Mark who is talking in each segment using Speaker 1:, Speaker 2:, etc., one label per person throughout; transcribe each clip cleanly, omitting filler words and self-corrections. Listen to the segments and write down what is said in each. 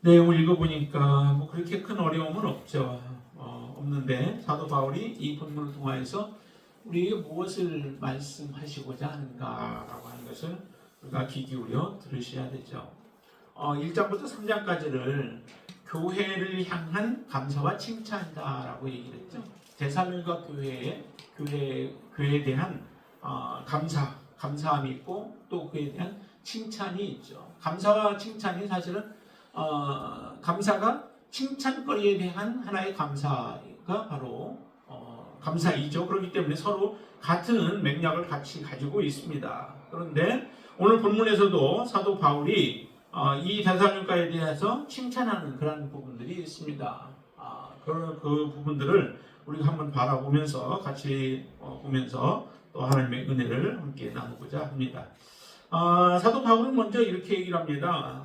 Speaker 1: 내용을 읽어보니까 뭐 그렇게 큰 어려움은 없죠. 없는데 사도 바울이 이 본문을 통하여서 우리에게 무엇을 말씀하시고자 하는가라고 하는 것을 우리가 귀 기울여 들으셔야 되죠. 1장부터 3장까지를 교회를 향한 감사와 칭찬이다라고 얘기를 했죠. 데살로니가 교회에 대한 감사함이 있고 또 그에 대한 칭찬이 있죠. 감사와 칭찬이 사실은 감사가 칭찬거리에 대한 하나의 감사가 바로 감사이죠. 그렇기 때문에 서로 같은 맥락을 같이 가지고 있습니다. 그런데 오늘 본문에서도 사도 바울이 이 데살로니가에 대해서 칭찬하는 그런 부분들이 있습니다. 그 부분들을 우리가 한번 바라보면서 같이 보면서 또 하나님의 은혜를 함께 나누고자 합니다. 사도 바울은 먼저 이렇게 얘기를 합니다.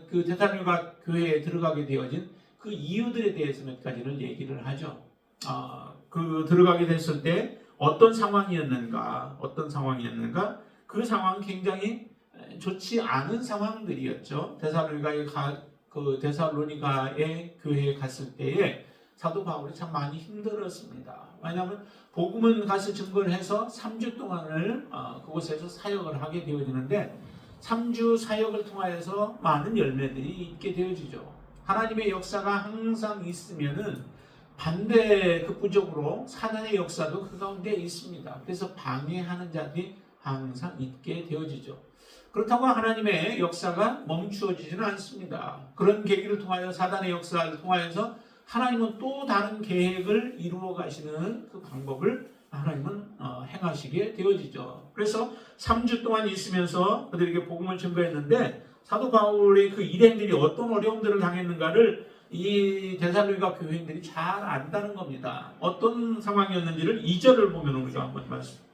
Speaker 1: 그 데살로니가 교회에 들어가게 되어진 그 이유들에 대해서 몇 가지를 얘기를 하죠. 그 들어가게 됐을 때 어떤 상황이었는가, 그 상황은 굉장히 좋지 않은 상황들이었죠. 데살로니가의 교회에 갔을 때에 사도 바울이 참 많이 힘들었습니다. 왜냐하면 복음은 가서 증거를 해서 3주 동안을 그곳에서 사역을 하게 되어지는데 3주 사역을 통하여서 많은 열매들이 있게 되어지죠. 하나님의 역사가 항상 있으면은 반대 극부적으로 사단의 역사도 그 가운데 있습니다. 그래서 방해하는 자들이 항상 있게 되어지죠. 그렇다고 하나님의 역사가 멈추어지지는 않습니다. 그런 계기를 통하여 사단의 역사를 통하여서 하나님은 또 다른 계획을 이루어 가시는 그 방법을 하나님은 행하시게 되어지죠. 그래서 3주 동안 있으면서 그들에게 복음을 증거했는데 사도 바울의 그 일행들이 어떤 어려움들을 당했는가를 이 데살로니가 교회인들이 잘 안다는 겁니다. 어떤 상황이었는지를 2절을 보면 우리가 한번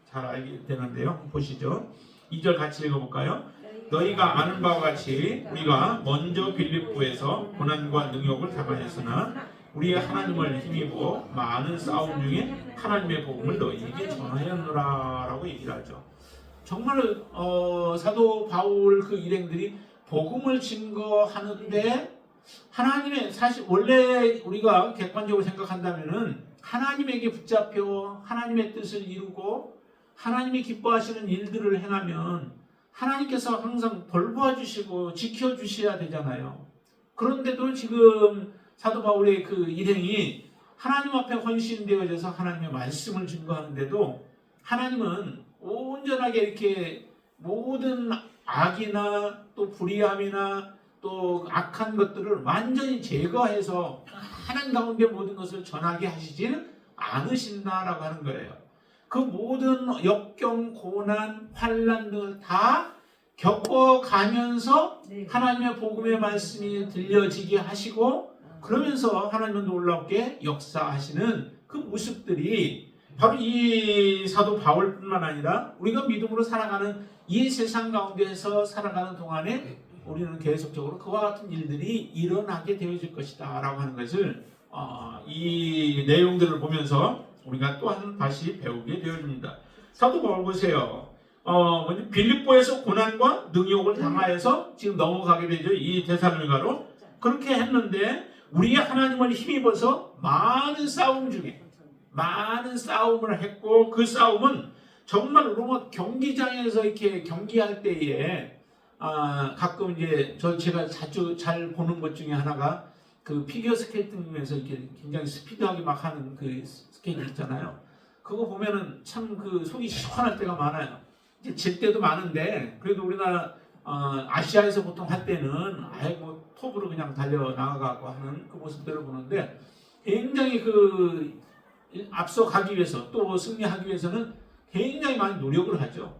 Speaker 1: 잘 알게 되는데요. 보시죠. 2절 같이 읽어볼까요? 너희가 아는 바와 같이 우리가 먼저 빌립보에서 고난과 능욕을 당하였으나 우리의 하나님을 힘입어 많은 싸움 중에 하나님의 복음을 너희에게 전하였노라 라고 얘기를 하죠. 정말 사도 바울 그 일행들이 복음을 증거하는데 하나님의 사실 원래 우리가 객관적으로 생각한다면은 하나님에게 붙잡혀 하나님의 뜻을 이루고 하나님이 기뻐하시는 일들을 행하면 하나님께서 항상 돌보아 주시고 지켜 주셔야 되잖아요. 그런데도 지금 사도 바울의 그 일행이 하나님 앞에 헌신되어져서 하나님의 말씀을 증거하는데도 하나님은 온전하게 이렇게 모든 악이나 또 불의함이나 또 악한 것들을 완전히 제거해서 하나님 가운데 모든 것을 전하게 하시지는 않으신다라고 하는 거예요. 그 모든 역경, 고난, 환난 등을 다 겪어가면서 하나님의 복음의 말씀이 들려지게 하시고 그러면서 하나님은 놀랍게 역사하시는 그 모습들이 바로 이 사도 바울뿐만 아니라 우리가 믿음으로 살아가는 이 세상 가운데에서 살아가는 동안에 우리는 계속적으로 그와 같은 일들이 일어나게 되어질 것이다 라고 하는 것을 이 내용들을 보면서 우리가 또한 다시 배우게 되어집니다. 사도 바울 보세요. 빌립보에서 고난과 능욕을 당하여서 지금 넘어가게 되죠. 이 데살로니가로 그렇게 했는데 우리의 하나님을 힘입어서 많은 싸움 중에 많은 싸움을 했고 그 싸움은 정말 로마 경기장에서 이렇게 경기할 때에 가끔 이제 제가 자주 잘 보는 것 중에 하나가 그 피겨 스케이팅에서 이렇게 굉장히 스피드하게 막 하는 그 스케이팅 있잖아요. 그거 보면은 참 그 속이 시원할 때가 많아요. 이제 질 때도 많은데 그래도 우리나라 아시아에서 보통 할 때는 아예 뭐 톱으로 그냥 달려 나가고 하는 그 모습들을 보는데 굉장히 그 앞서 가기 위해서 또 승리하기 위해서는 굉장히 많이 노력을 하죠.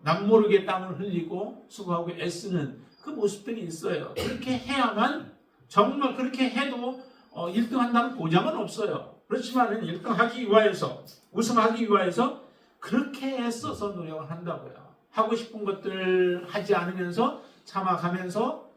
Speaker 1: 남모르게 땀을 흘리고 수고하고 애쓰는 그 모습들이 있어요. 그렇게 해야만 정말 그렇게 해도 1등 한다는 보장은 없어요. 그렇지만 1등 하기 위하여서 우승하기 위하여서 그렇게 애써서 노력을 한다고요. 하고 싶은 것들 하지 않으면서 참아가면서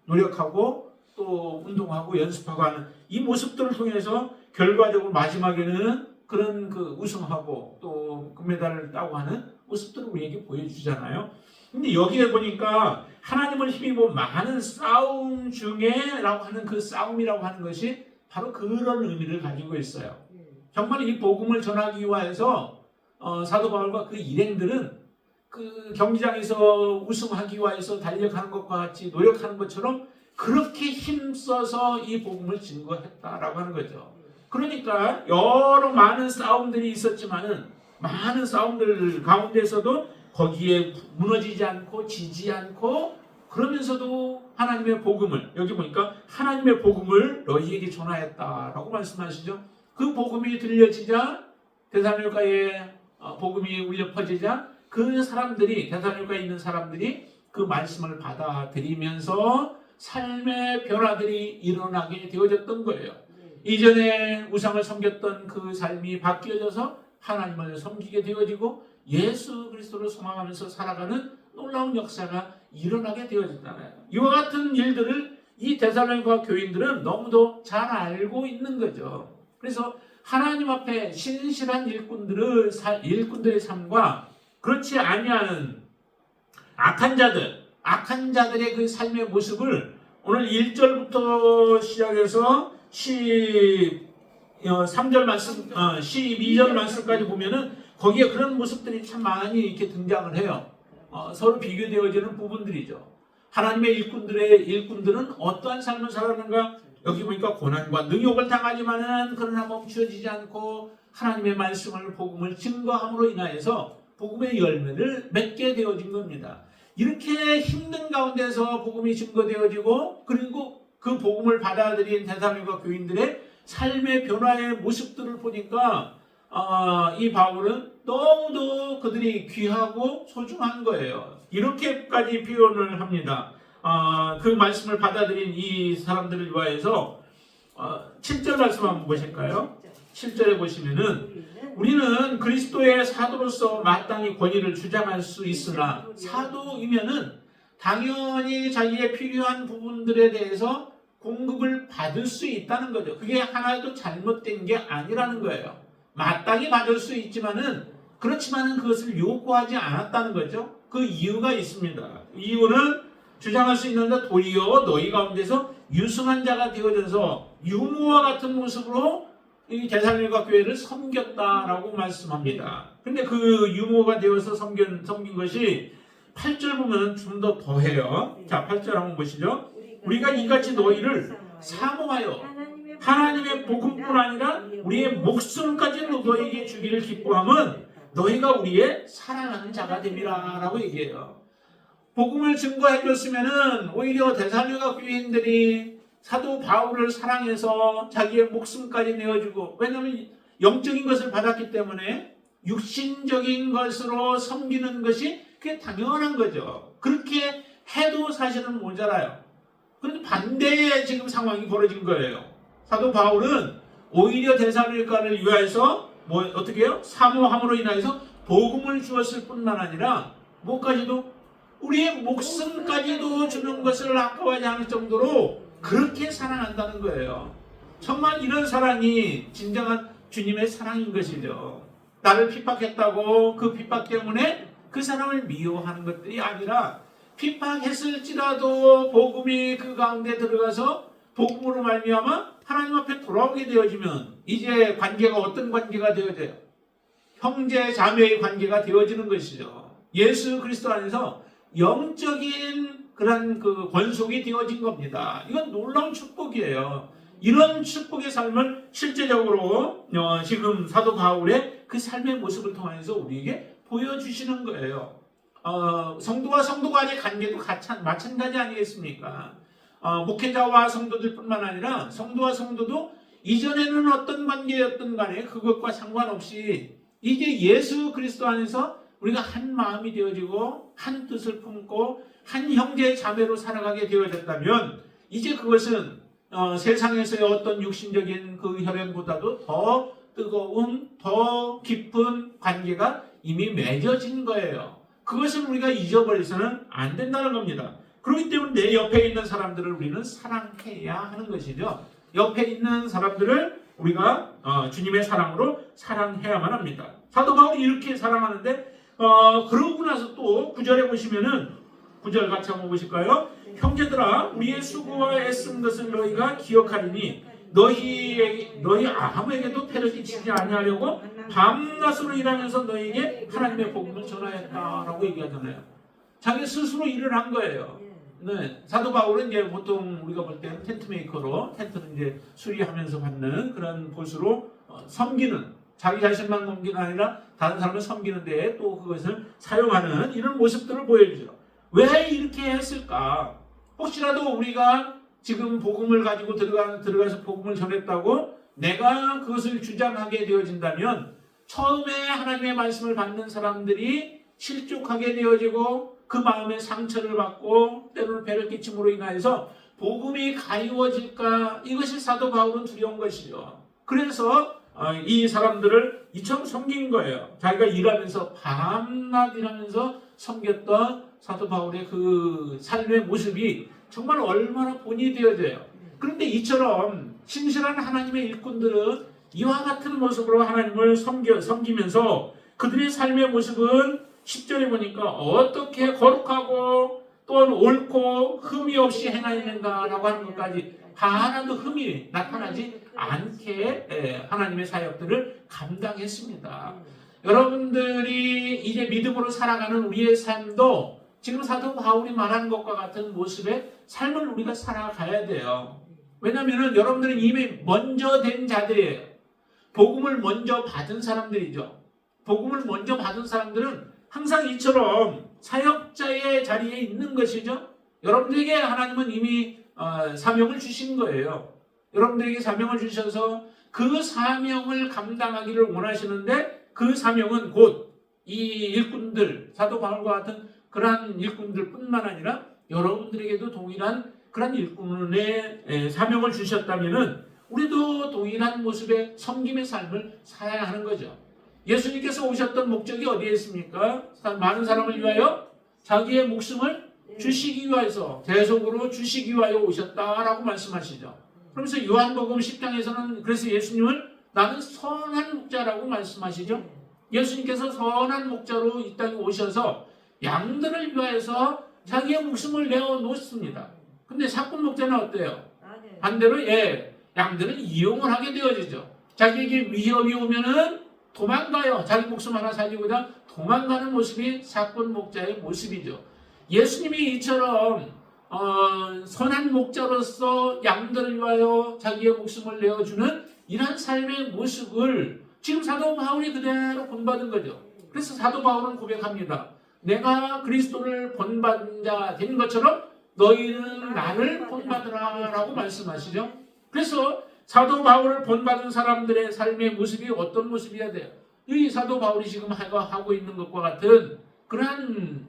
Speaker 1: 노력하고 또 운동하고 연습하고 하는 이 모습들을 통해서 결과적으로 마지막에는 그런 그 우승하고 또 금메달을 따고 하는 모습들을 우리에게 보여주잖아요. 근데 여기에 보니까 하나님을 힘입어 많은 싸움 중에라고 하는 그 싸움이라고 하는 것이 바로 그런 의미를 가지고 있어요. 정말 이 복음을 전하기 위해서 사도 바울과 그 일행들은 그 경기장에서 우승하기 위해서 달려가는 것과 같이 노력하는 것처럼 그렇게 힘써서 이 복음을 증거했다라고 하는 거죠. 그러니까 여러 많은 싸움들이 있었지만은 많은 싸움들 가운데서도 거기에 무너지지 않고 지지 않고 그러면서도 하나님의 복음을 여기 보니까 하나님의 복음을 너희에게 전하였다라고 말씀하시죠. 그 복음이 들려지자 데살로니가에 복음이 울려 퍼지자 그 사람들이 데살로니가에 있는 사람들이 그 말씀을 받아들이면서 삶의 변화들이 일어나게 되어졌던 거예요. 이전에 우상을 섬겼던 그 삶이 바뀌어져서 하나님을 섬기게 되어지고 예수 그리스도를 소망하면서 살아가는 놀라운 역사가 일어나게 되어졌잖아요. 이와 같은 일들을 이 데살로니가 교인들은 너무도 잘 알고 있는 거죠. 그래서 하나님 앞에 신실한 일꾼들의 삶과 그렇지 아니하는 악한 자들의 그 삶의 모습을 오늘 1절부터 시작해서 3절 말씀, 12절 말씀까지 보면은 거기에 그런 모습들이 참 많이 이렇게 등장을 해요. 서로 비교되어지는 부분들이죠. 하나님의 일꾼들은 어떠한 삶을 살았는가? 여기 보니까 고난과 능욕을 당하지만은 그러나 멈추어지지 않고 하나님의 말씀을 복음을 증거함으로 인하여서 복음의 열매를 맺게 되어진 겁니다. 이렇게 힘든 가운데서 복음이 증거되어지고 그리고 그 복음을 받아들인 데살로니가 교인들의 삶의 변화의 모습들을 보니까 이 바울은 너무도 그들이 귀하고 소중한 거예요. 이렇게까지 표현을 합니다. 그 말씀을 받아들인 이 사람들을 위하여서 7절 말씀 한번 보실까요? 7절에 보시면은 우리는 그리스도의 사도로서 마땅히 권위를 주장할 수 있으나 사도이면은 당연히 자기의 필요한 부분들에 대해서 공급을 받을 수 있다는 거죠. 그게 하나도 잘못된 게 아니라는 거예요. 마땅히 받을 수 있지만은 그렇지만은 그것을 요구하지 않았다는 거죠. 그 이유가 있습니다. 이유는 주장할 수 있는데 도리어 너희 가운데서 유승한 자가 되어져서 유모와 같은 모습으로 이 데살로니가 교회를 섬겼다라고 말씀합니다. 근데 그 유모가 되어서 섬긴 것이 8절 보면 좀 더 더해요. 자, 8절 한번 보시죠. 우리가 이같이 너희를 사모하여 하나님의 복음뿐 아니라 우리의 목숨까지 너희에게 주기를 기뻐함은 너희가 우리의 사랑하는 자가 됨이라 라고 얘기해요. 복음을 증거해 줬으면은 오히려 데살로니가 교인들이 사도 바울을 사랑해서 자기의 목숨까지 내어주고, 왜냐하면 영적인 것을 받았기 때문에 육신적인 것으로 섬기는 것이 그게 당연한 거죠. 그렇게 해도 사실은 모자라요. 그런데 반대의 지금 상황이 벌어진 거예요. 사도 바울은 오히려 데살로니가를 위하여서 어떻게 해요? 사모함으로 인하여서 복음을 주었을 뿐만 아니라 뭐까지도 우리의 목숨까지도 주는 것을 아까워하지 않을 정도로 그렇게 사랑한다는 거예요. 정말 이런 사랑이 진정한 주님의 사랑인 것이죠. 나를 핍박했다고 그 핍박 때문에 그 사람을 미워하는 것들이 아니라 핍박했을지라도 복음이 그 가운데 들어가서 복음으로 말미암아 하나님 앞에 돌아오게 되어지면 이제 관계가 어떤 관계가 되어져요? 형제 자매의 관계가 되어지는 것이죠. 예수 그리스도 안에서 영적인 그런 그 권속이 되어진 겁니다. 이건 놀라운 축복이에요. 이런 축복의 삶을 실제적으로 지금 사도 바울의 그 삶의 모습을 통해서 우리에게 보여주시는 거예요. 성도와 성도 간의 관계도 마찬가지 아니겠습니까? 목회자와 성도들 뿐만 아니라 성도와 성도도 이전에는 어떤 관계였던 간에 그것과 상관없이 이제 예수 그리스도 안에서 우리가 한 마음이 되어지고 한 뜻을 품고 한 형제 자매로 살아가게 되어졌다면 이제 그것은 세상에서의 어떤 육신적인 그 혈연보다도 더 뜨거운 더 깊은 관계가 이미 맺어진 거예요. 그것을 우리가 잊어버려서는 안 된다는 겁니다. 그렇기 때문에 내 옆에 있는 사람들을 우리는 사랑해야 하는 것이죠. 옆에 있는 사람들을 우리가 주님의 사랑으로 사랑해야만 합니다. 사도 바울이 이렇게 사랑하는데 그러고 나서 또 9절에 보시면은 9절 같이 한번 보실까요? 형제들아 우리의 수고와 애쓴 것을 너희가 기억하리니 너희 아무에게도 패를 끼치지 아니하려고 밤낮으로 일하면서 너희에게 하나님의 복음을 전하였다라고 얘기하잖아요. 자기 스스로 일을 한 거예요. 네, 사도 바울은 이제 보통 우리가 볼 때는 텐트 메이커로 텐트를 이제 수리하면서 받는 그런 보수로 섬기는, 자기 자신만 섬기는 아니라 다른 사람을 섬기는데 또 그것을 사용하는 이런 모습들을 보여주죠. 왜 이렇게 했을까? 혹시라도 우리가 지금 복음을 가지고 들어가서 복음을 전했다고 내가 그것을 주장하게 되어진다면 처음에 하나님의 말씀을 받는 사람들이 실족하게 되어지고 그 마음에 상처를 받고 때로는 배를 끼침으로 인하여서 복음이 가리워질까, 이것이 사도 바울은 두려운 것이죠. 그래서 이 사람들을 이처럼 섬긴 거예요. 자기가 일하면서 밤낮 일하면서 섬겼던 사도 바울의 그 삶의 모습이 정말 얼마나 본이 되어져요. 그런데 이처럼 신실한 하나님의 일꾼들은 이와 같은 모습으로 하나님을 섬기면서 그들의 삶의 모습은 10절에 보니까 어떻게 거룩하고 또한 옳고 흠이 없이 행하였는가라고 하는 것까지 하나도 흠이 나타나지 않게 하나님의 사역들을 감당했습니다. 여러분들이 이제 믿음으로 살아가는 우리의 삶도 지금 사도 바울이 말하는 것과 같은 모습의 삶을 우리가 살아가야 돼요. 왜냐하면 여러분들은 이미 먼저 된 자들이에요. 복음을 먼저 받은 사람들이죠. 복음을 먼저 받은 사람들은 항상 이처럼 사역자의 자리에 있는 것이죠. 여러분들에게 하나님은 이미 사명을 주신 거예요. 여러분들에게 사명을 주셔서 그 사명을 감당하기를 원하시는데 그 사명은 곧 이 일꾼들, 사도 바울과 같은 그러한 일꾼들 뿐만 아니라 여러분들에게도 동일한 그런 일꾼의 사명을 주셨다면 우리도 동일한 모습의 섬김의 삶을 살아야 하는 거죠. 예수님께서 오셨던 목적이 어디에 있습니까? 많은 사람을 위하여 자기의 목숨을 주시기 위하여서 대속으로 주시기 위하여 오셨다라고 말씀하시죠. 그러면서 요한복음 10장에서는 그래서 예수님을 나는 선한 목자라고 말씀하시죠. 예수님께서 선한 목자로 이 땅에 오셔서 양들을 위하여서 자기의 목숨을 내어놓습니다. 근데 사꾼 목자는 어때요? 반대로 양들은 이용을 하게 되어지죠. 자기에게 위협이 오면은 도망가요. 자기 목숨 하나 살리고자 도망가는 모습이 사꾼 목자의 모습이죠. 예수님이 이처럼 선한 목자로서 양들을 위하여 자기의 목숨을 내어주는 이러한 삶의 모습을 지금 사도 바울이 그대로 본받은 거죠. 그래서 사도 바울은 고백합니다. 내가 그리스도를 본받은 자 된 것처럼 너희는 나를 본받으라 라고 말씀하시죠. 그래서 사도 바울을 본받은 사람들의 삶의 모습이 어떤 모습이어야 돼요? 이 사도 바울이 지금 하고 있는 것과 같은 그러한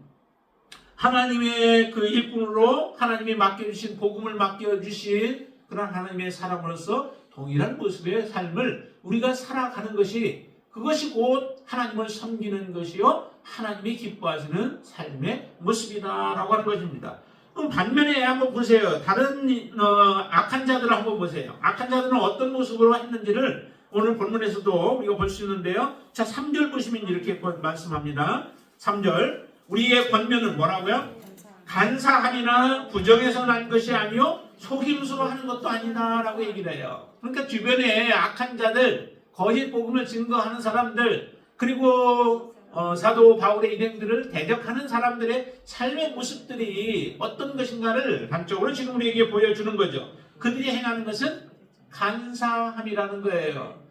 Speaker 1: 하나님의 그 일꾼으로 하나님이 맡겨주신 복음을 맡겨주신 그런 하나님의 사람으로서 동일한 모습의 삶을 우리가 살아가는 것이 그것이 곧 하나님을 섬기는 것이요 하나님이 기뻐하시는 삶의 모습이다라고 하는 것입니다. 그럼 반면에 한번 보세요. 다른 악한 자들을 한번 보세요. 악한 자들은 어떤 모습으로 했는지를 오늘 본문에서도 우리가 볼 수 있는데요. 자, 3절 보시면 이렇게 말씀합니다. 3절 우리의 권면은 뭐라고요? 간사함이나 부정에서 난 것이 아니요 속임수로 하는 것도 아니다라고 얘기를 해요. 그러니까 주변에 악한 자들, 거짓 복음을 증거하는 사람들, 그리고 사도 바울의 일행들을 대적하는 사람들의 삶의 모습들이 어떤 것인가를 단적으로 지금 우리에게 보여주는 거죠. 그들이 행하는 것은 간사함이라는 거예요.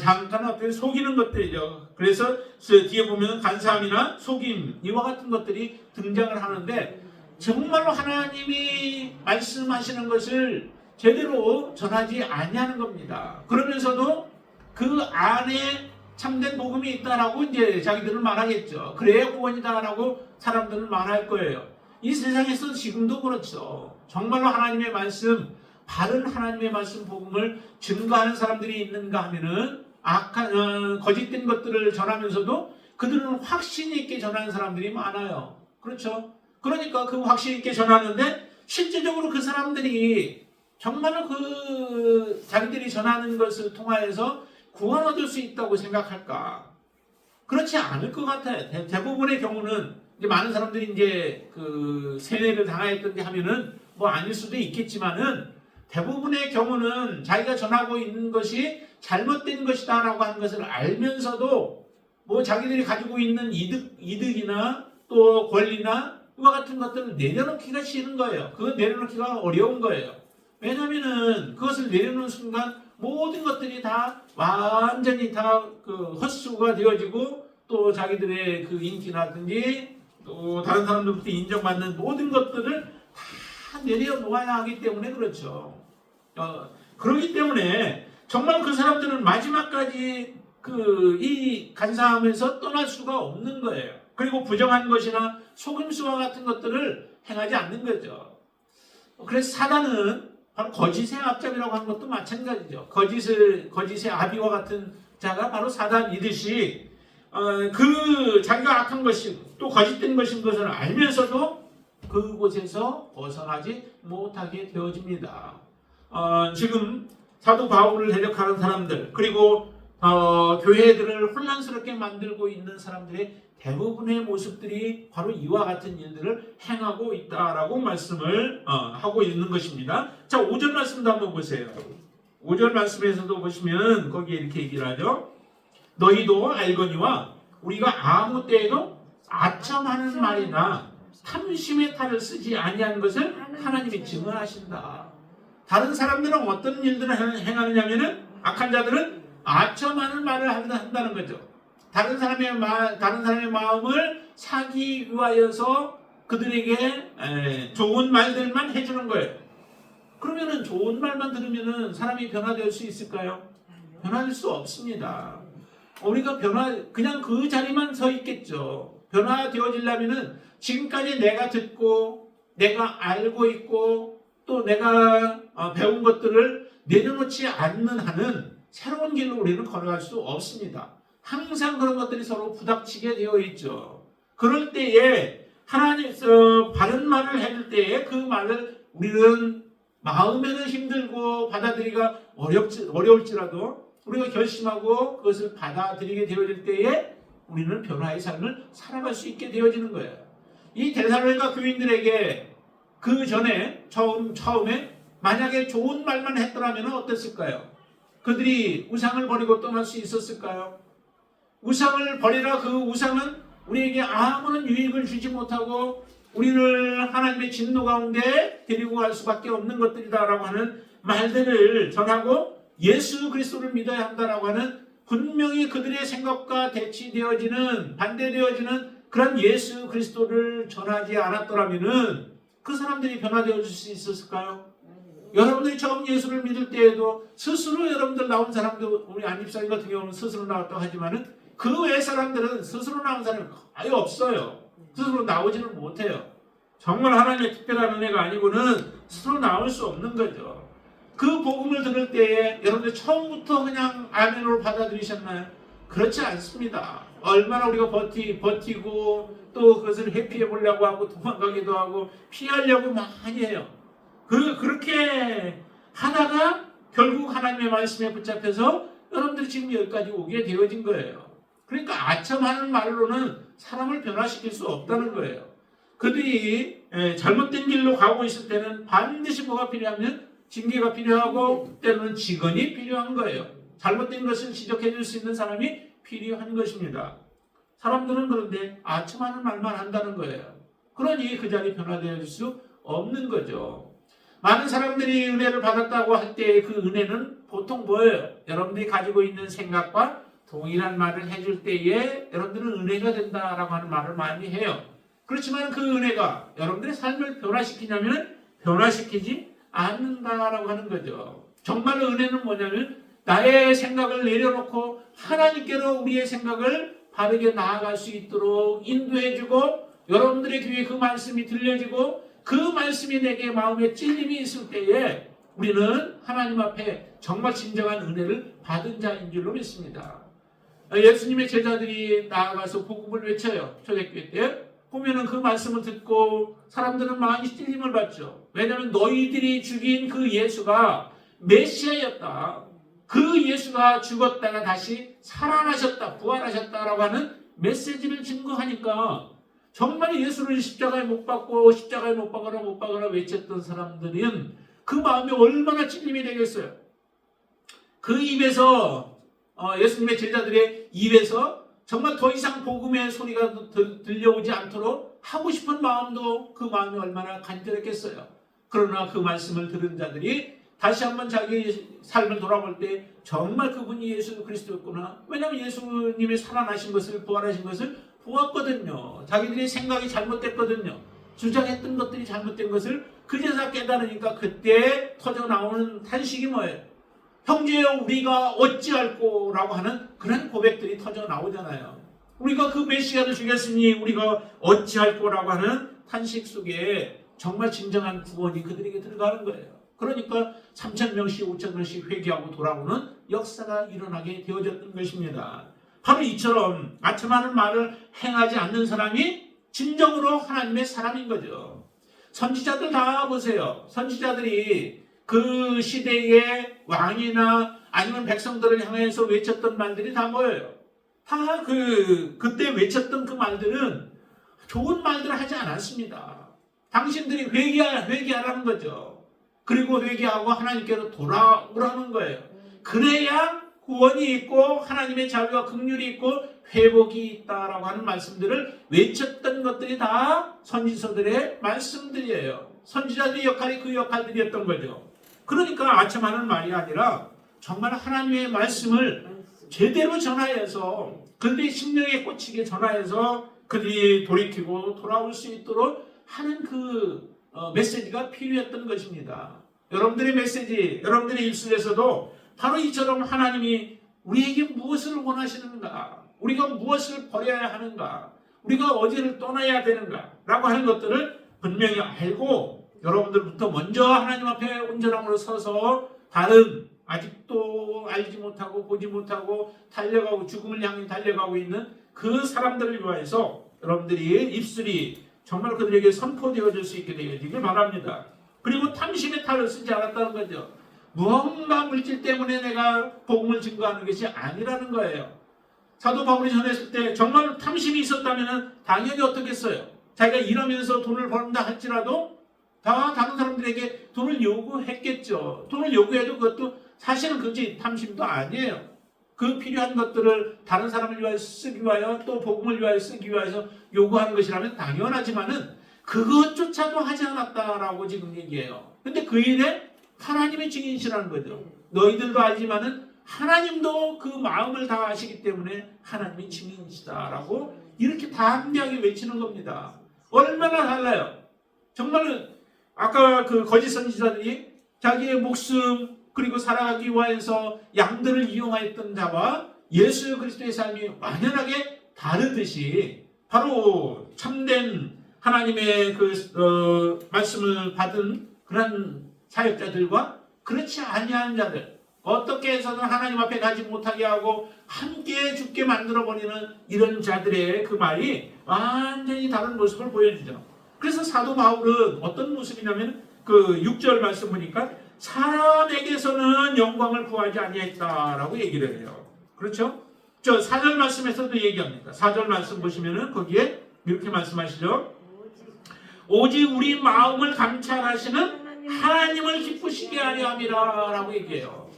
Speaker 1: 잠깐 어떻게 속이는 것들이죠. 그래서 뒤에 보면 간사함이나 속임 이와 같은 것들이 등장을 하는데 정말로 하나님이 말씀하시는 것을 제대로 전하지 아니하는 겁니다. 그러면서도 그 안에 참된 복음이 있다라고 이제 자기들은 말하겠죠. 그래야 구원이다라고 사람들은 말할 거예요. 이 세상에서 지금도 그렇죠. 정말로 하나님의 말씀, 바른 하나님의 말씀 복음을 증거하는 사람들이 있는가 하면은 악한 거짓된 것들을 전하면서도 그들은 확신 있게 전하는 사람들이 많아요. 그렇죠? 그러니까 그 확신 있게 전하는데 실제적으로 그 사람들이 정말로 그 자기들이 전하는 것을 통하여서 구원 얻을 수 있다고 생각할까? 그렇지 않을 것 같아요. 대부분의 경우는 이제 많은 사람들이 이제 그 세뇌를 당하였던지 하면은 뭐 아닐 수도 있겠지만은 대부분의 경우는 자기가 전하고 있는 것이 잘못된 것이다라고 하는 것을 알면서도 뭐 자기들이 가지고 있는 이득이나 또 권리나 그와 같은 것들을 내려놓기가 싫은 거예요. 그건 내려놓기가 어려운 거예요. 왜냐하면은 그것을 내려놓는 순간 모든 것들이 다 완전히 다 그 헛수가 되어지고 또 자기들의 그 인기라든지 또 다른 사람들부터 인정받는 모든 것들을 다 내려놓아야 하기 때문에 그렇죠. 그렇기 때문에 정말 그 사람들은 마지막까지 이 간사함에서 떠날 수가 없는 거예요. 그리고 부정한 것이나 속임수와 같은 것들을 행하지 않는 거죠. 그래서 사단은 바로 거짓의 앞잡이라고 하는 것도 마찬가지죠. 거짓의 아비와 같은 자가 바로 사단이듯이 그 자기가 악한 것이 또 거짓된 것인 것을 알면서도 그곳에서 벗어나지 못하게 되어집니다. 지금 사도 바울을 대적하는 사람들 그리고 교회들을 혼란스럽게 만들고 있는 사람들의 대부분의 모습들이 바로 이와 같은 일들을 행하고 있다라고 말씀을 하고 있는 것입니다. 자, 5절 말씀도 한번 보세요. 5절 말씀에서도 보시면 거기에 이렇게 얘기를 하죠. 너희도 알거니와 우리가 아무 때에도 아첨하는 말이나 탐심의 탈을 쓰지 아니한 것을 하나님이 증언하신다. 다른 사람들은 어떤 일들을 행하느냐면은 악한 자들은 아첨하는 말을 한다는 거죠. 다른 사람의 마음을 사기 위하여서 그들에게 좋은 말들만 해주는 거예요. 그러면은 좋은 말만 들으면은 사람이 변화될 수 있을까요? 변화될 수 없습니다. 우리가 그냥 그 자리만 서 있겠죠. 변화되어지려면은 지금까지 내가 듣고 내가 알고 있고 또 내가 배운 것들을 내려놓지 않는 한은 새로운 길로 우리는 걸어갈 수 없습니다. 항상 그런 것들이 서로 부닥치게 되어 있죠. 그럴 때에 하나님께서 바른 말을 해줄 때에 그 말을 우리는 마음에는 힘들고 받아들이기가 어려울지라도 우리가 결심하고 그것을 받아들이게 되어질 때에 우리는 변화의 삶을 살아갈 수 있게 되어지는 거예요. 이 데살로니가 교인들에게 그 전에 처음에 만약에 좋은 말만 했더라면 어땠을까요? 그들이 우상을 버리고 떠날 수 있었을까요? 우상을 버리라. 그 우상은 우리에게 아무런 유익을 주지 못하고 우리를 하나님의 진노 가운데 데리고 갈 수밖에 없는 것들이다라고 하는 말들을 전하고 예수 그리스도를 믿어야 한다라고 하는 분명히 그들의 생각과 반대되어지는 그런 예수 그리스도를 전하지 않았더라면은 그 사람들이 변화되어질 수 있었을까요? 여러분들이 처음 예수를 믿을 때에도 스스로 여러분들 나온 사람도 우리 안집사님 같은 경우는 스스로 나왔다고 하지만은 그 외 사람들은 스스로 나온 사람이 아예 없어요. 스스로 나오지는 못해요. 정말 하나님의 특별한 은혜가 아니고는 스스로 나올 수 없는 거죠. 그 복음을 들을 때에 여러분들 처음부터 그냥 아멘으로 받아들이셨나요? 그렇지 않습니다. 얼마나 우리가 버티고 또 그것을 회피해 보려고 하고 도망가기도 하고 피하려고 많이 해요. 그렇게 하다가 결국 하나님의 말씀에 붙잡혀서 여러분들이 지금 여기까지 오게 되어진 거예요. 그러니까 아첨하는 말로는 사람을 변화시킬 수 없다는 거예요. 그들이 잘못된 길로 가고 있을 때는 반드시 뭐가 필요하면 징계가 필요하고 때로는 직언이 필요한 거예요. 잘못된 것을 지적해 줄 수 있는 사람이 필요한 것입니다. 사람들은 그런데 아첨하는 말만 한다는 거예요. 그러니 그 자리 변화될 수 없는 거죠. 많은 사람들이 은혜를 받았다고 할 때 그 은혜는 보통 뭐예요? 여러분들이 가지고 있는 생각과 동일한 말을 해줄 때에 여러분들은 은혜가 된다라고 하는 말을 많이 해요. 그렇지만 그 은혜가 여러분들의 삶을 변화시키냐면 변화시키지 않는다라고 하는 거죠. 정말로 은혜는 뭐냐면 나의 생각을 내려놓고 하나님께로 우리의 생각을 바르게 나아갈 수 있도록 인도해주고 여러분들의 귀에 그 말씀이 들려지고 그 말씀이 내게 마음에 찔림이 있을 때에 우리는 하나님 앞에 정말 진정한 은혜를 받은 자인 줄로 믿습니다. 예수님의 제자들이 나아가서 복음을 외쳐요. 초대교회 때 보면은 그 말씀을 듣고 사람들은 많이 찔림을 받죠. 왜냐하면 너희들이 죽인 그 예수가 메시아였다. 그 예수가 죽었다가 다시 살아나셨다, 부활하셨다라고 하는 메시지를 증거하니까 정말 예수를 십자가에 못 박고 십자가에 못 박아라 외쳤던 사람들은 그 마음이 얼마나 찔림이 되겠어요. 그 입에서 예수님의 제자들의 입에서 정말 더 이상 복음의 소리가 들려오지 않도록 하고 싶은 마음도 그 마음이 얼마나 간절했겠어요. 그러나 그 말씀을 들은 자들이 다시 한번 자기 삶을 돌아볼 때 정말 그분이 예수 그리스도였구나. 왜냐하면 예수님이 살아나신 것을 부활하신 것을 보았거든요. 자기들의 생각이 잘못됐거든요. 주장했던 것들이 잘못된 것을 그제서 깨달으니까 그때 터져 나오는 탄식이 뭐예요? 형제여 우리가 어찌할꼬 라고 하는 그런 고백들이 터져 나오잖아요. 우리가 그 메시아를 죽였으니 우리가 어찌할꼬 라고 하는 탄식 속에 정말 진정한 구원이 그들에게 들어가는 거예요. 그러니까 3,000명씩 5,000명씩 회개하고 돌아오는 역사가 일어나게 되어졌던 것입니다. 바로 이처럼 아첨하는 말을 행하지 않는 사람이 진정으로 하나님의 사람인 거죠. 선지자들 다 보세요. 선지자들이 그 시대의 왕이나 아니면 백성들을 향해서 외쳤던 말들이 다 뭐예요? 다 그때 외쳤던 그 말들은 좋은 말들을 하지 않았습니다. 당신들이 회개하라는 거죠. 그리고 회개하고 하나님께로 돌아오라는 거예요. 그래야 구원이 있고 하나님의 자비와 긍휼이 있고 회복이 있다라고 하는 말씀들을 외쳤던 것들이 다 선지서들의 말씀들이에요. 선지자들의 역할이 그 역할들이었던 거죠. 그러니까 아첨하는 말이 아니라 정말 하나님의 말씀을 제대로 전하여서 그들의 심령에 꽂히게 전하여서 그들이 돌이키고 돌아올 수 있도록 하는 그 메시지가 필요했던 것입니다. 여러분들의 메시지, 여러분들의 입술에서도 바로 이처럼 하나님이 우리에게 무엇을 원하시는가, 우리가 무엇을 버려야 하는가, 우리가 어디를 떠나야 되는가 라고 하는 것들을 분명히 알고 여러분들부터 먼저 하나님 앞에 온전함으로 서서 다른 아직도 알지 못하고 보지 못하고 달려가고 죽음을 향해 달려가고 있는 그 사람들을 위하여서 여러분들이 입술이 정말 그들에게 선포되어질 수 있게 되길 바랍니다. 그리고 탐심의 탈을 쓰지 않았다는 거죠. 무언가 물질 때문에 내가 복음을 증거하는 것이 아니라는 거예요. 사도 바울이 전했을 때 정말 탐심이 있었다면 당연히 어떻겠어요? 자기가 일하면서 돈을 벌는다 할지라도 다 다른 사람들에게 돈을 요구했겠죠. 돈을 요구해도 그것도 사실은 그것이 탐심도 아니에요. 그 필요한 것들을 다른 사람을 위하여 쓰기 위하여 또 복음을 위하여 쓰기 위해서 요구하는 것이라면 당연하지만은 그것조차도 하지 않았다라고 지금 얘기해요. 근데 그 일에 하나님의 증인이시라는 거죠. 너희들도 알지만은 하나님도 그 마음을 다 아시기 때문에 하나님의 증인이시다라고 이렇게 담대하게 외치는 겁니다. 얼마나 달라요. 정말 아까 그 거짓 선지자들이 자기의 목숨 그리고 살아가기 위해서 양들을 이용하였던 자와 예수 그리스도의 삶이 완연하게 다르듯이 바로 참된 하나님의 말씀을 받은 그런 사역자들과 그렇지 아니한 자들, 어떻게 해서든 하나님 앞에 가지 못하게 하고 함께 죽게 만들어버리는 이런 자들의 그 말이 완전히 다른 모습을 보여주죠. 그래서 사도 바울은 어떤 모습이냐면 그 6절 말씀 보니까 사람에게서는 영광을 구하지 아니했다라고 얘기를 해요. 그렇죠? 저 4절 말씀에서도 얘기합니다. 4절 말씀 보시면은 거기에 이렇게 말씀하시죠. 오직 우리 마음을 감찰하시는 하나님을 기쁘시게 하려 함이라 라고 얘기해요.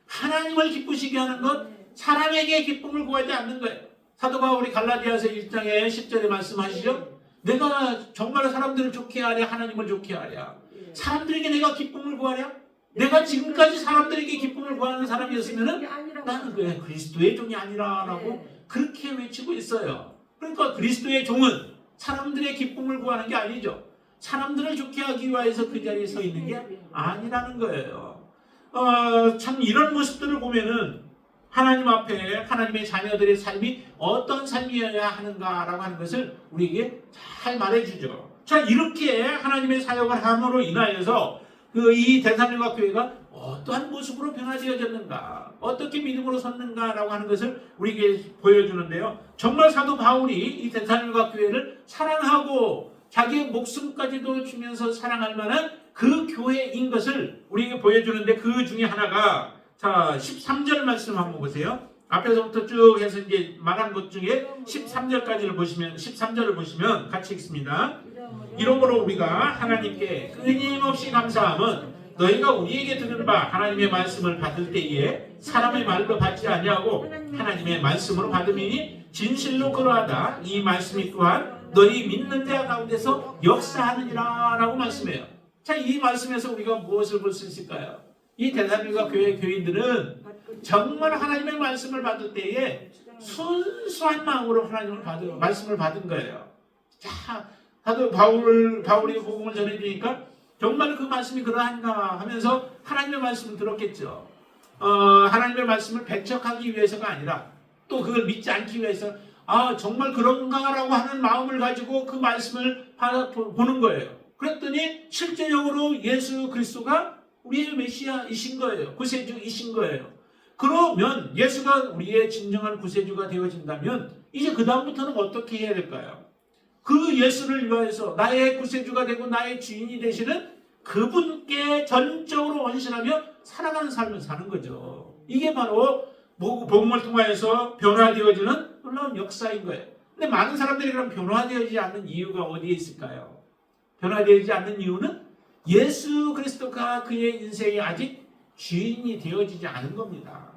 Speaker 1: 하나님을 기쁘시게 하는 것, 사람에게 기쁨을 구하지 않는 거예요. 사도 바울이 갈라디아서 1장에 10절에 말씀하시죠. 내가 정말 사람들을 좋게 하랴 하나님을 좋게 하랴. 사람들에게 내가 기쁨을 구하랴? 내가 지금까지 사람들에게 기쁨을 구하는 사람이었으면 나는 왜 그리스도의 종이 아니라라고 그렇게 외치고 있어요. 그러니까 그리스도의 종은 사람들의 기쁨을 구하는 게 아니죠. 사람들을 좋게 하기 위해서 그 자리에 서 있는 게 아니라는 거예요. 참 이런 모습들을 보면은 하나님 앞에 하나님의 자녀들의 삶이 어떤 삶이어야 하는가라고 하는 것을 우리에게 잘 말해주죠. 자, 이렇게 하나님의 사역을 함으로 인하여서 이 데살로니가 교회가 어떠한 모습으로 변화되어졌는가, 어떻게 믿음으로 섰는가라고 하는 것을 우리에게 보여주는데요. 정말 사도 바울이 이 데살로니가 교회를 사랑하고 자기의 목숨까지도 주면서 사랑할 만한 그 교회인 것을 우리에게 보여주는데 그 중에 하나가 자 13절 말씀 한번 보세요. 앞에서부터 쭉 해서 이제 말한 것 중에 13절까지를 보시면 13절을 보시면 같이 읽습니다. 이러므로 우리가 하나님께 끊임없이 감사함은 너희가 우리에게 들은 바 하나님의 말씀을 받을 때에 사람의 말로 받지 아니하고 하나님의 말씀으로 받음이니 진실로 그러하다. 이 말씀이 또한 너희 믿는 자 가운데서 역사하느니라 라고 말씀해요. 자, 이 말씀에서 우리가 무엇을 볼 수 있을까요? 이 데살로니가 교회 교인들은 정말 하나님의 말씀을 받을 때에 순수한 마음으로 하나님을 말씀을 받은 거예요. 자, 다들 바울이 복음을 전해주니까 정말 그 말씀이 그러한가 하면서 하나님의 말씀을 들었겠죠. 하나님의 말씀을 배척하기 위해서가 아니라 또 그걸 믿지 않기 위해서 정말 그런가라고 하는 마음을 가지고 그 말씀을 보는 거예요. 그랬더니 실제적으로 예수 그리스도가 우리의 메시아이신 거예요. 구세주이신 거예요. 그러면 예수가 우리의 진정한 구세주가 되어진다면 이제 그 다음부터는 어떻게 해야 될까요? 그 예수를 위하여서 나의 구세주가 되고 나의 주인이 되시는 그분께 전적으로 헌신하며 살아가는 삶을 사는 거죠. 이게 바로 복음을 통하여서 변화되어지는 놀라운 역사인 거예요. 근데 많은 사람들이 그럼 변화되어지지 않는 이유가 어디에 있을까요? 변화되어지지 않는 이유는 예수 그리스도가 그의 인생에 아직 주인이 되어지지 않은 겁니다.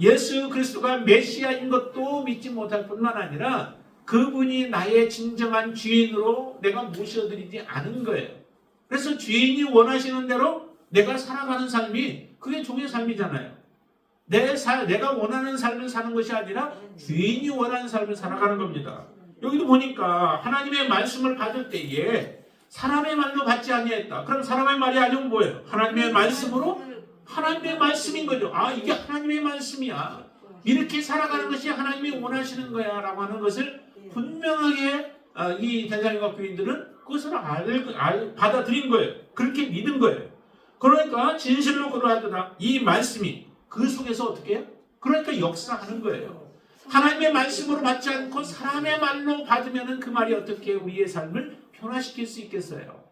Speaker 1: 예수 그리스도가 메시아인 것도 믿지 못할 뿐만 아니라 그분이 나의 진정한 주인으로 내가 모셔드리지 않은 거예요. 그래서 주인이 원하시는 대로 내가 살아가는 삶이 그게 종의 삶이잖아요. 내가 원하는 삶을 사는 것이 아니라 주인이 원하는 삶을 살아가는 겁니다. 여기도 보니까 하나님의 말씀을 받을 때에 사람의 말로 받지 아니했다. 그럼 사람의 말이 아니면 뭐예요? 하나님의 말씀으로? 하나님의 말씀인 거죠. 이게 하나님의 말씀이야. 이렇게 살아가는 것이 하나님이 원하시는 거야 라고 하는 것을 분명하게 이 데살로니가 교인들은 그것을 받아들인 거예요. 그렇게 믿은 거예요. 그러니까 진실로 그러하더라. 이 말씀이 그 속에서 어떻게 해요? 그러니까 역사하는 거예요. 하나님의 말씀으로 받지 않고 사람의 말로 받으면 그 말이 어떻게 우리의 삶을 변화시킬 수 있겠어요?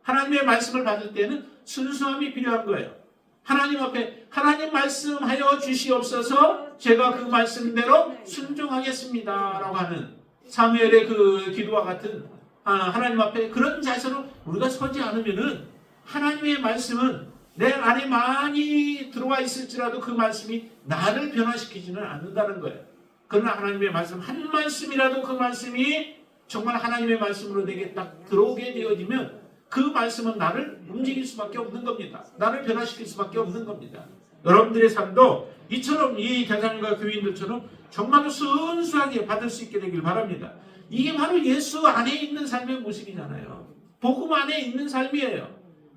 Speaker 1: 하나님의 말씀을 받을 때는 순수함이 필요한 거예요. 하나님 앞에 하나님 말씀하여 주시옵소서 제가 그 말씀대로 순종하겠습니다 라고 하는 사무엘의 그 기도와 같은 하나님 앞에 그런 자세로 우리가 서지 않으면은 하나님의 말씀은 내 안에 많이 들어와 있을지라도 그 말씀이 나를 변화시키지는 않는다는 거예요. 그러나 하나님의 말씀 한 말씀이라도 그 말씀이 정말 하나님의 말씀으로 내게 딱 들어오게 되어지면 그 말씀은 나를 움직일 수밖에 없는 겁니다. 나를 변화시킬 수밖에 없는 겁니다. 여러분들의 삶도 이처럼 이 데살로니가 교인들처럼 정말로 순수하게 받을 수 있게 되길 바랍니다. 이게 바로 예수 안에 있는 삶의 모습이잖아요. 복음 안에 있는 삶이에요.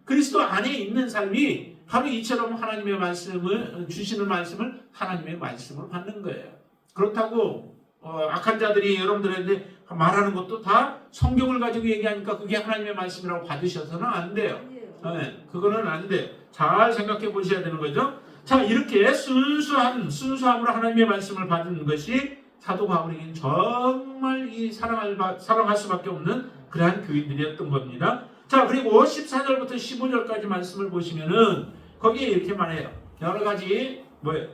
Speaker 1: 그리스도 안에 있는 삶이 바로 이처럼 하나님의 말씀을 주시는 말씀을 하나님의 말씀으로 받는 거예요. 그렇다고 악한 자들이 여러분들한테 말하는 것도 다 성경을 가지고 얘기하니까 그게 하나님의 말씀이라고 받으셔서는 안 돼요. 네, 그거는 안 돼요. 잘 생각해 보셔야 되는 거죠. 자, 이렇게 순수함으로 하나님의 말씀을 받은 것이 사도 바울에게는 정말 사랑할 수밖에 없는 그러한 교인들이었던 겁니다. 자, 그리고 14절부터 15절까지 말씀을 보시면은 거기에 이렇게 말해요. 여러 가지 뭐예요?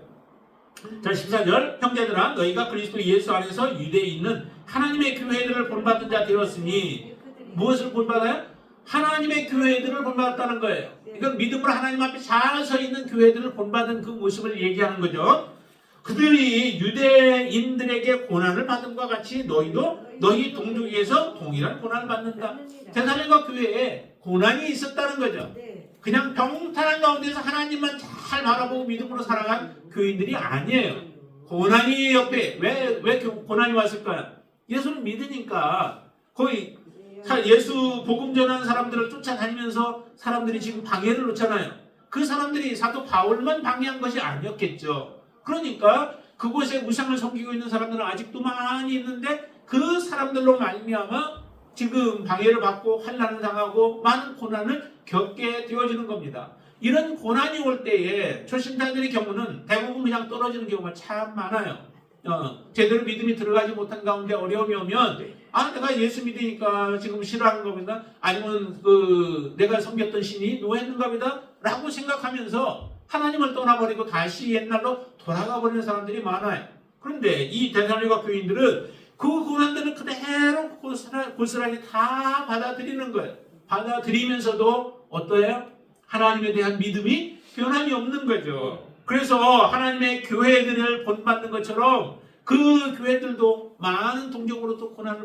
Speaker 1: 자, 14절 형제들아 너희가 그리스도 예수 안에서 유대에 있는 하나님의 교회들을 본받은 자 되었으니 무엇을 본받아요? 하나님의 교회들을 본받았다는 거예요. 이건 믿음으로 하나님 앞에 잘 서 있는 교회들을 본받은 그 모습을 얘기하는 거죠. 그들이 유대인들에게 고난을 받음과 같이 너희도 너희 동족에서 동일한 고난을 받는다. 데살로니가 교회에 고난이 있었다는 거죠. 그냥 평탄한 가운데서 하나님만 잘 바라보고 믿음으로 살아간 교인들이 아니에요. 고난이 옆에 왜 고난이 왔을까요? 예수를 믿으니까 거의 예수 복음 전하는 사람들을 쫓아다니면서 사람들이 지금 방해를 놓잖아요. 그 사람들이 사도 바울만 방해한 것이 아니었겠죠. 그러니까 그곳에 우상을 섬기고 있는 사람들은 아직도 많이 있는데 그 사람들로 말미암아 지금 방해를 받고 환난을 당하고 많은 고난을 겪게 되어지는 겁니다. 이런 고난이 올 때에 초신자들의 경우는 대부분 그냥 떨어지는 경우가 참 많아요. 제대로 믿음이 들어가지 못한 가운데 어려움이 오면 내가 예수 믿으니까 지금 싫어하는 겁니다. 아니면 내가 섬겼던 신이 노했는가 보다 라고 생각하면서 하나님을 떠나버리고 다시 옛날로 돌아가 버리는 사람들이 많아요. 그런데 이 데살로니가 교인들은 그 고난들을 그대로 고스란히 다 받아들이는 거예요. 받아들이면서도 어떠해요? 하나님에 대한 믿음이 변함이 없는 거죠. 그래서 하나님의 교회들을 본받는 것처럼 그 교회들도 많은 동족으로 또 고난을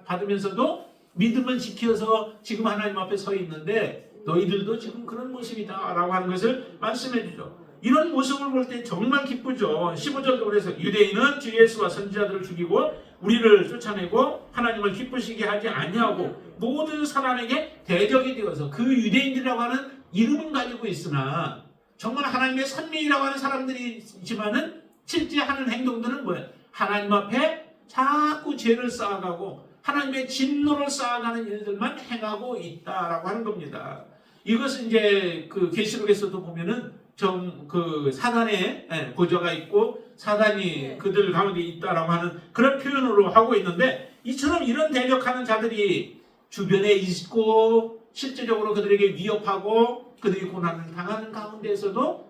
Speaker 1: 받으면서도 믿음을 지켜서 지금 하나님 앞에 서 있는데 너희들도 지금 그런 모습이다 라고 하는 것을 말씀해 주죠. 이런 모습을 볼 때 정말 기쁘죠. 15절도 그래서 유대인은 주 예수와 선지자들을 죽이고 우리를 쫓아내고 하나님을 기쁘시게 하지 아니하고 모든 사람에게 대적이 되어서 그 유대인들이라고 하는 이름은 가지고 있으나 정말 하나님의 선민이라고 하는 사람들이지만은 실제 하는 행동들은 뭐예요? 하나님 앞에 자꾸 죄를 쌓아가고 하나님의 진노를 쌓아가는 일들만 행하고 있다라고 하는 겁니다. 이것은 이제 그 계시록에서도 보면은 좀 그 사단의 보좌가 있고 사단이 그들 가운데 있다라고 하는 그런 표현으로 하고 있는데 이처럼 이런 대적하는 자들이 주변에 있고 실제적으로 그들에게 위협하고 그들이 고난을 당하는 가운데에서도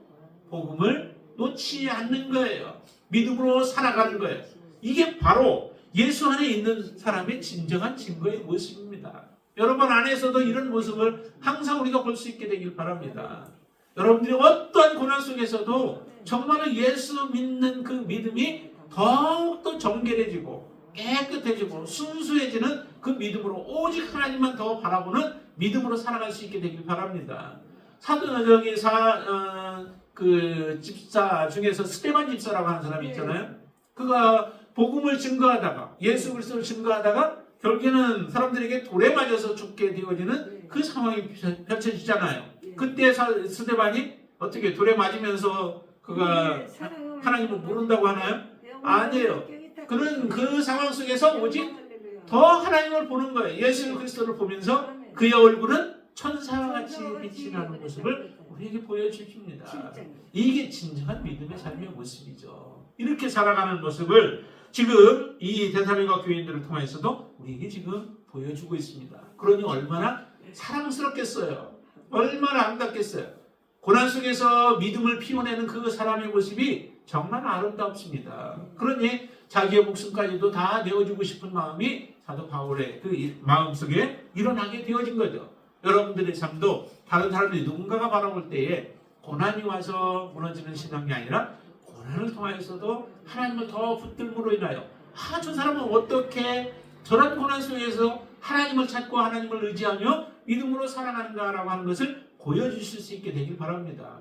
Speaker 1: 복음을 놓지 않는 거예요. 믿음으로 살아가는 거예요. 이게 바로 예수 안에 있는 사람의 진정한 증거의 모습입니다. 여러분 안에서도 이런 모습을 항상 우리가 볼 수 있게 되길 바랍니다. 여러분들이 어떠한 고난 속에서도 정말로 예수 믿는 그 믿음이 더욱더 정결해지고 깨끗해지고 순수해지는 그 믿음으로 오직 하나님만 더 바라보는 믿음으로 살아갈 수 있게 되길 바랍니다. 사도행전의 그 집사 중에서 스데반 집사라고 하는 사람이 있잖아요. 그가 복음을 증거하다가 예수 그리스도를 증거하다가 결국에는 사람들에게 돌에 맞아서 죽게 되어지는 그 상황이 펼쳐지잖아요. 그때 스데반이 어떻게 돌에 맞으면서 그가 하나님을 모른다고 하나요? 아니에요. 그는 그 상황 속에서 오직 더 하나님을 보는 거예요. 예수 그리스도를 보면서 그의 얼굴은 천사와 같이 빛이 나는 모습을 우리에게 보여주십니다. 이게 진정한 믿음의 삶의 모습이죠. 이렇게 살아가는 모습을 지금 이 데살로니가 교인들을 통해서도 우리에게 지금 보여주고 있습니다. 그러니 얼마나 사랑스럽겠어요. 얼마나 아름답겠어요. 고난 속에서 믿음을 피워내는 그 사람의 모습이 정말 아름답습니다. 그러니 자기의 목숨까지도 다 내어주고 싶은 마음이 사도 바울의 그 마음속에 일어나게 되어진 거죠. 여러분들의 삶도 다른 사람들이 누군가가 바라볼 때에 고난이 와서 무너지는 신앙이 아니라 고난을 통하여서도 하나님을 더 붙들므로 인하여 저 사람은 어떻게 저런 고난 속에서 하나님을 찾고 하나님을 의지하며 믿음으로 살아가는가라고 하는 것을 보여주실 수 있게 되길 바랍니다.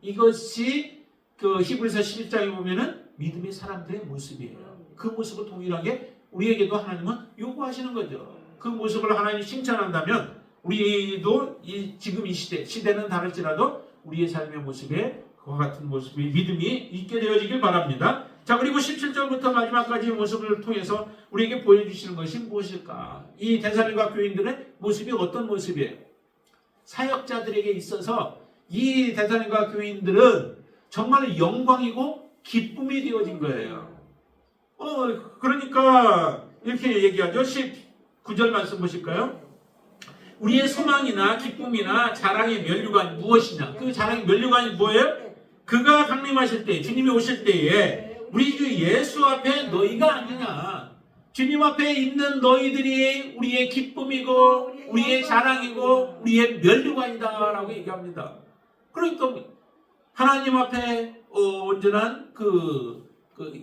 Speaker 1: 이것이 그 히브리서 11장에 보면은 믿음의 사람들의 모습이에요. 그 모습을 동일하게 우리에게도 하나님은 요구하시는 거죠. 그 모습을 하나님이 칭찬한다면 우리도 지금 이 시대는 다를지라도 우리의 삶의 모습에 그와 같은 모습의 믿음이 있게 되어지길 바랍니다. 자, 그리고 17절부터 마지막까지 모습을 통해서 우리에게 보여주시는 것이 무엇일까? 이 데살로니가 교인들의 모습이 어떤 모습이에요? 사역자들에게 있어서 이 데살로니가 교인들은 정말 영광이고 기쁨이 되어진 거예요. 그러니까 이렇게 얘기하죠. 19절 말씀 보실까요? 우리의 소망이나 기쁨이나 자랑의 면류관이 무엇이냐? 그 자랑의 면류관이 뭐예요? 그가 강림하실 때, 주님이 오실 때에 우리 주 예수 앞에 너희가 아니냐? 주님 앞에 있는 너희들이 우리의 기쁨이고 우리의 자랑이고 우리의 면류관이다라고 얘기합니다. 그러니까 하나님 앞에 온전한 그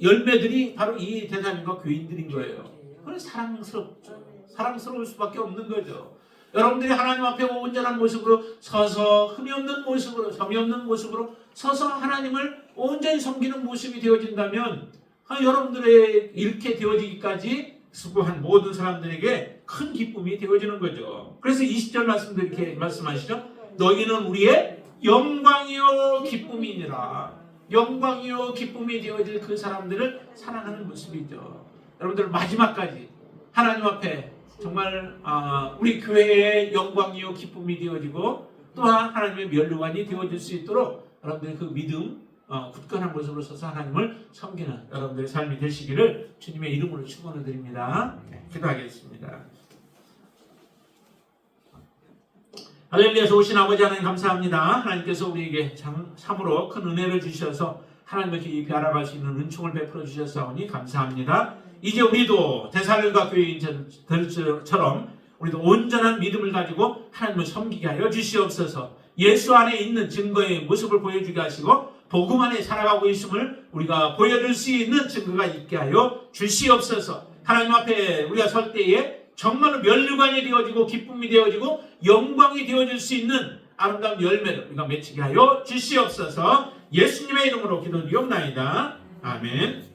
Speaker 1: 열매들이 바로 이 데살로니가 교인들인 거예요. 그래서 사랑스럽죠. 사랑스러울 수밖에 없는 거죠. 여러분들이 하나님 앞에 온전한 모습으로 서서 흠이 없는 모습으로 점이 없는 모습으로 서서 하나님을 온전히 섬기는 모습이 되어진다면 여러분들의 이렇게 되어지기까지 수고한 모든 사람들에게 큰 기쁨이 되어지는 거죠. 그래서 20절 말씀도 이렇게 말씀하시죠. 너희는 우리의 영광이요 기쁨이니라. 영광이요 기쁨이 되어질 그 사람들을 사랑하는 모습이죠. 여러분들 마지막까지 하나님 앞에 정말 우리 교회의 영광이요 기쁨이 되어지고 또한 하나님의 면류관이 되어질 수 있도록 여러분들의 그 믿음 굳건한 모습으로 서서 하나님을 섬기는 여러분들의 삶이 되시기를 주님의 이름으로 축원을 드립니다. 기도하겠습니다. 할렐루야에서 오신 아버지 하나님 감사합니다. 하나님께서 우리에게 참으로 큰 은혜를 주셔서 하나님의 깊이 알아갈 수 있는 은총을 베풀어 주셨사오니 감사합니다. 이제 우리도 데살로니가 교인들처럼 우리도 온전한 믿음을 가지고 하나님을 섬기게 하여 주시옵소서. 예수 안에 있는 증거의 모습을 보여주게 하시고 복음 안에 살아가고 있음을 우리가 보여줄 수 있는 증거가 있게 하여 주시옵소서. 하나님 앞에 우리가 설 때에 정말로 면류관이 되어지고 기쁨이 되어지고 영광이 되어질 수 있는 아름다운 열매를 우리가 맺히게 하여 주시옵소서. 예수님의 이름으로 기도드리옵나이다. 아멘.